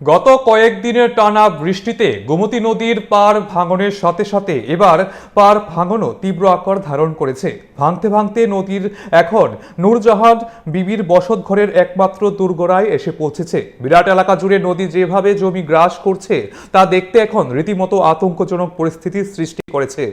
গত কয়েকদিনের টানা বৃষ্টিতে গোমতী নদীর পাড় ভাঙনের সাথে সাথে এবার পাড় ভাঙনও তীব্র আকার ধারণ করেছে। ভাঙতে ভাঙতে নদীর এখন নূরজাহান বিবির বসতঘরের একমাত্র দুর্গরায় এসে পৌঁছেছে। বিরাট এলাকা জুড়ে নদী যেভাবে জমি গ্রাস করছে তা দেখতে এখন রীতিমতো আতঙ্কজনক পরিস্থিতির সৃষ্টি করেছে।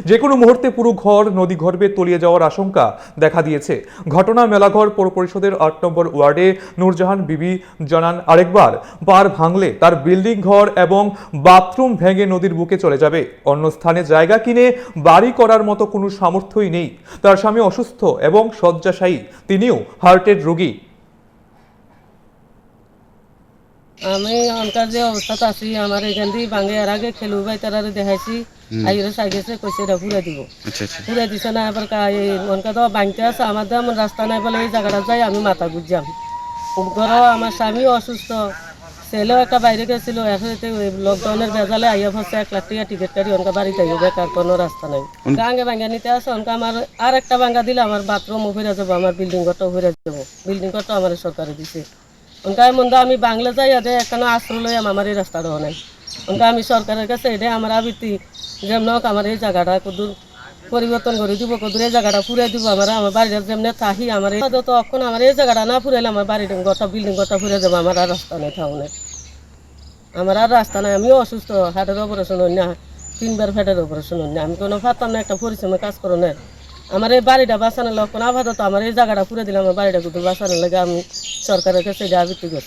যে কোনো মুহূর্তে পুরো ঘর নদী গর্ভে তলিয়ে যাওয়ার আশঙ্কা দেখা দিয়েছে। ঘটনা মেলাঘর পৌর পরিষদের ৮ নম্বর ওয়ার্ডে নূরজাহান বিবি জানান, আরেকবার পাড় ভাঙলে তার বিল্ডিং ঘর এবং বাথরুম ভেঙে নদীর বুকে চলে যাবে। অন্য স্থানে জায়গা কিনে বাড়ি করার মতো কোনো সামর্থ্যই নেই। তার স্বামী অসুস্থ এবং শয্যাশায়ী, তিনিও হার্টের রোগী। আমি অনকার যে অবস্থাতে আছি আমার এখান দিয়ে ভাঙে আর আগে খেলু ভাই তারা দেখাইছি আইরে সাইগেছে কইছে এটা ঘুরে দিব। ঘুরে দিছে না, এবার অনকা তো ভাঙতে আছে আমার তেমন রাস্তা নাই বলে এই জায়গাটা যাই আমি মাথা গুজাম। ঘর আমার স্বামী অসুস্থ, ছেলেও একটা বাইরে গেছিল, এখন লকডাউনের বেজালে আইয়া ফসে 1 লাখ টাকা টিকিট কাটি অনকা বাড়িতে আইব, বেকার কোনো রাস্তা নাই। গাঙ্গে ভাঙ্গা নিতে আছে অনকা আমার আর একটা ভাঙ্গা দিলে আমার বাথরুমও ফিরে যাবো, আমার বিল্ডিং ঘরটাও ফিরে যাবো। বিল্ডিং ঘরটা আমার সরকারে দিছে। ওনকার মধ্যে আমি বাংলা যাই আদে এখানে আশ্রয় লই আমার এই রাস্তাটা নাই। ওনকা আমি সরকারের কাছে এটা আমার আবৃত্তি যেমন হোক আমার এই জায়গাটা কদূর পরিবর্তন করে দিব, কদূর এই জায়গাটা ফুরাই দিব। আমার বাড়িটা যেমনি থাকি আমার তো অক্ষণ আমার এই জায়গাটা না ফুরাইলে আমার বাড়ির ঘরটা বিল্ডিং ঘরটা ফুরে যাবো, আমার আর রাস্তা নেই থাউনে। আমার আর রাস্তা নাই, আমিও অসুস্থ, হার্টের অপারেশন হই না, 3বার ফ্যাটের অপারেশন হই না, আমি কোনো ফাতাম না একটা পরিশ্রমে কাজ করো না। আমার এই বাড়িটা বাঁচানোর লক্ষণ আপাতত আমার এই জায়গাটা পুরে দিলে আমার বাড়িটা কিন্তু বাঁচানোর লাগে আমি সরকারের কাছে এটা আবৃত্তি করছি।